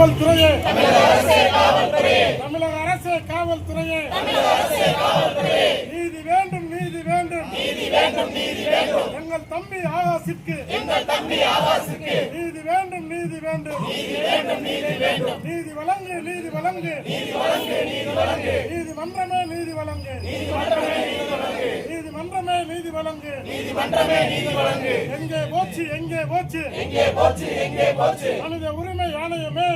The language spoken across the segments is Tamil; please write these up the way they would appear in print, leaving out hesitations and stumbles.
காவல்துறையே, தமிழக அரசே காவல்துறையே, நீதி வேண்டும், நீதி வேண்டும், எங்கள் தம்பி ஆகாஷிற்கு நீதி வேண்டும், நீதி வேண்டும், நீதி வழங்கு, நீதி வழங்கு, நீதிமன்றமே நீதி வழங்கு, நீதிமன்றமே நீதி வழங்கு, எங்கே போச்சு, எங்கே போச்சு, மனித உரிமை ஆணையமே,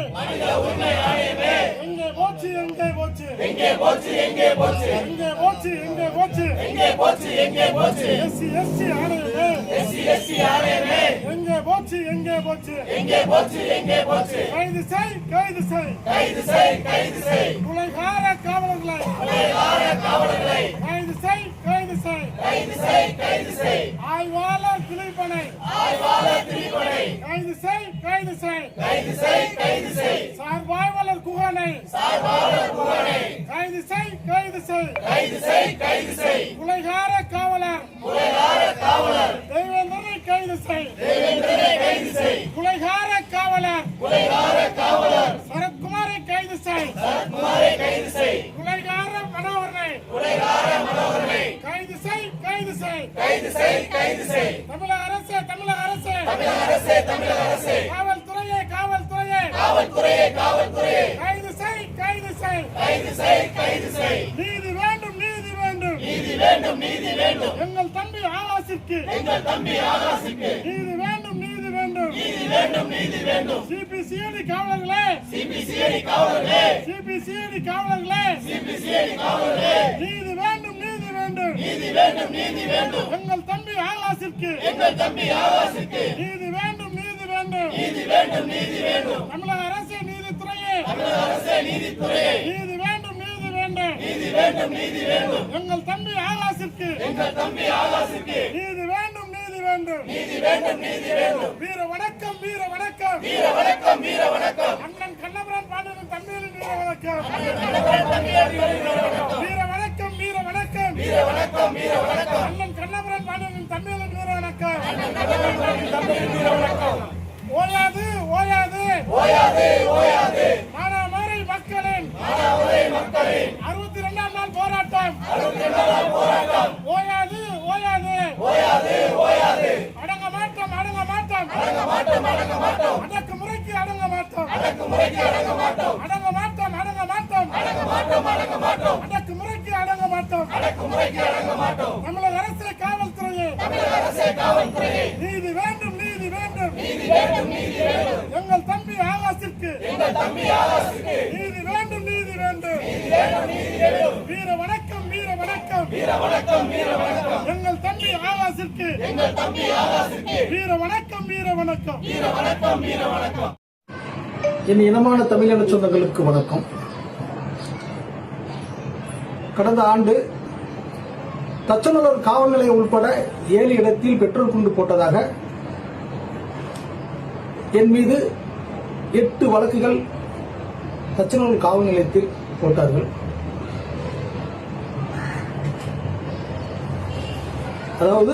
எங்கே போச்சு, எங்கே போச்சு, எங்கே போச்சு, எங்கே போச்சு, எஸ்சி ஆணையமே, எங்கே போச்சு, எங்கே போச்சு, கைது செய், கைது செய், கொலைகார காவலர்களை கைது செய், கைது செய், ஆய்வாளர் திலீபனை கைது செய், கைது செய், சார்பாய்வாளர் குகனை கைது செய், கொலைகார காவலர் தேவேந்திரனை கைது செய், கொலைகார காவலர் சரத்குமாரை கைது செய், கொலைகார மனோகரனை கைது செய், தமிழக அரசே, காவல்துறையே, கைது செய், நீதி வேண்டும், நீதி வேண்டும், எங்கள் தம்பி ஆகாஷிற்கு நீதி வேண்டும், நீதி வேண்டும், சிபிசிஐடி காவலர்களே, நீதி வேண்டும், எங்கள் தம்பி ஆகாஷிற்கு நீதி வேண்டும், தமிழக அரசே நீதித்துறையே, நீதி வேண்டும், எங்கள் தம்பி ஆகாஷிற்கு நீதி வேண்டும், வீர வணக்கம், அண்ணன் கண்ணபுரம் பாண்டியன் தம்பியின் வீர வணக்கம், வீர வணக்கம், அண்ணன் கண்ணபுரம் பாண்டியன் தம்பியின் வீர வணக்கம், ஓயாது, மானாமரை மக்களின் 62ஆம் நாள் போராட்டம் ஓயாது, அடங்க மாட்டோம், அடக்குமுறைக்கு அடங்க மாட்டோம், அடக்குமுறைக்கு அடங்க மாட்டோம், தமிழக அரசே காவல்துறையே, நீதி வேண்டும், எங்கள் தம்பி ஆகாஷிற்கு நீதி வேண்டும், வீர வணக்கம், எங்கள் தம்பி ஆகாஷிற்கு வீர வணக்கம். என் இனமான தமிழின சொந்தங்களுக்கு வணக்கம். கடந்த ஆண்டு தச்சநல்லூர் காவல் நிலையம் உட்பட 7 இடத்தில் பெட்ரோல் குண்டு போட்டதாக என் மீது 8 வழக்குகள் தச்சநல்லூர் காவல் நிலையத்தில் போட்டார்கள். அதாவது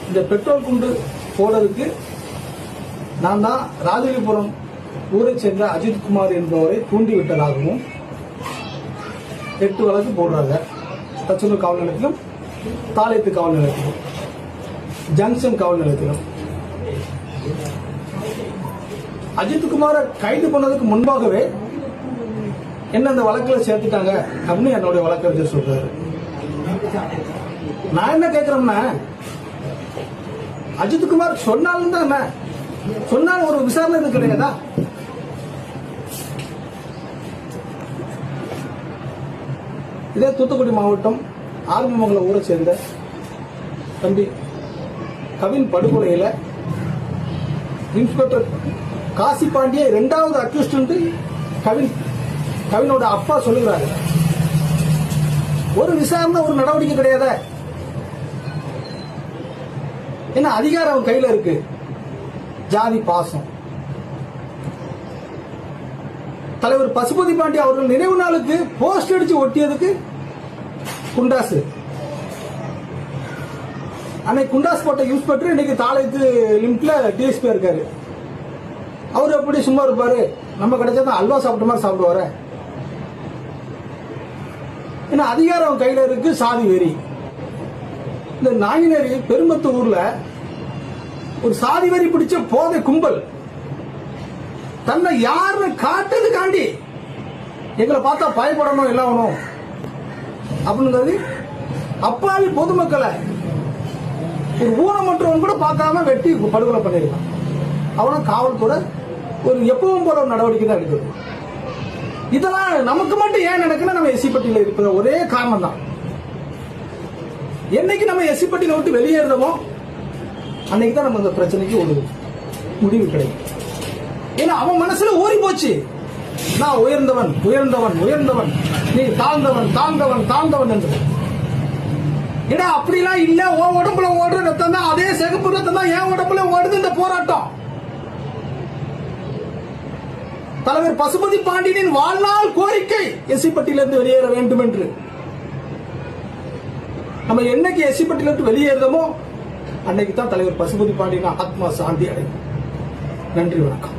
இந்த பெட்ரோல் குண்டு போடுறதுக்கு நான் தான் ராஜகிரிபுரம் ஊரை சேர்ந்த அஜித்குமார் என்பவரை தூண்டிவிட்டதாகவும் 8 வழக்கு போடுறாங்க. தச்சநல்லூர் காவல் நிலையத்திலும், தாளையத்து காவல் நிலையத்திலும், ஜங்ஷன் காவல் நிலையத்திலும். அஜித்குமாரை கைது பண்ணதுக்கு முன்பாகவே என்ன அந்த வழக்கில் சேர்த்துட்டாங்க அப்படின்னு என்னுடைய வழக்கறிஞர் சொல்றாரு. நான் என்ன கேட்கிறேன்னா, அஜித்குமார் சொன்னாலும் தான் என்ன சொன்னாலும் ஒரு விசாரணை இது கிடையாதா? இதே தூத்துக்குடி மாவட்டம் ஆர்வமங்கலம் ஊரை சேர்ந்த தம்பி கவின் படுகொலையில இன்ஸ்பெக்டர் காசி பாண்டிய 2வது அக்யூஸ்ட் கவினோட அப்பா சொல்லுகிறாரு. ஒரு விசாரணை, ஒரு நடவடிக்கை கிடையாது. என்ன அதிகாரம் அவன் கையில இருக்கு? ஜாதி பாசம். தலைவர் பசுபதி பாண்டிய அவர்கள் நினைவு நாளுக்கு போஸ்ட் அடிச்சு ஒட்டியதுக்கு குண்டாசு. அன்னைக்கு குண்டாஸ் போட்ட இன்ஸ்பெக்டர் இன்னைக்கு தாளையத்து லிமிட்ல டிஎஸ்பி இருக்காரு. அவர் எப்படி சும்மா இருப்பாரு? நம்ம கிடைச்சா அல்வா சாப்பிட்ட மாதிரி சாப்பிடுவார. ஏன்னா அதிகாரம் கையில இருக்கு, சாதி வெறி. இந்த நாயினரி பெரும்பத்தூர்ல ஒரு சாதி வெறி பிடிச்ச போதை கும்பல் தன்னை யாருன்னு காட்டுறதுக்காண்டி எங்களை பார்த்தா பயப்படணும் எல்லாம் அப்படின்னு அப்பாவி பொதுமக்களை ஒரு ஊனமற்றவன் கூட பார்க்காம வெட்டி படுகொலை பண்ணிருக்கான். அவனும் காவல்துறை ஒரு எப்பவும் போல நடவடிக்கை தான் எடுக்குது. இதெல்லாம் நமக்கு மட்டும் ஏன் நடக்குன்னா நம்ம எஸ்சிப்பட்டியில இருக்கிற ஒரே காரணம் தான். என்னைக்கு நம்ம எஸ்சிப்பட்டியில விட்டு வெளியேறதமோ அன்னைக்கு தான் நம்ம இந்த பிரச்சனைக்கு ஒரு முடிவு கிடைக்கும். ஏன்னா அவன் மனசுல ஊறி போச்சு, நான் உயர்ந்தவன் உயர்ந்தவன் உயர்ந்தவன், நீ தாழ்ந்தவன் தாழ்ந்தவன் தாழ்ந்தவன் என்று. ஏன்னா அப்படிலாம் இல்ல, உன் உடம்புல ஓடுற ரத்தம் தான், அதே சிகப்பு ரத்தம் தான் என் உடம்புல ஓடுது. இந்த போராட்டம் தலைவர் பசுபதி பாண்டியனின் வாழ்நாள் கோரிக்கை எஸ்சிப்பட்டியிலிருந்து வெளியேற வேண்டும் என்று. நம்ம என்னைக்கு எஸ்சிப்பட்டியிலிருந்து வெளியேறதமோ அன்னைக்கு தான் தலைவர் பசுபதி பாண்டியன் ஆத்மா சாந்தி அடையும். நன்றி, வணக்கம்.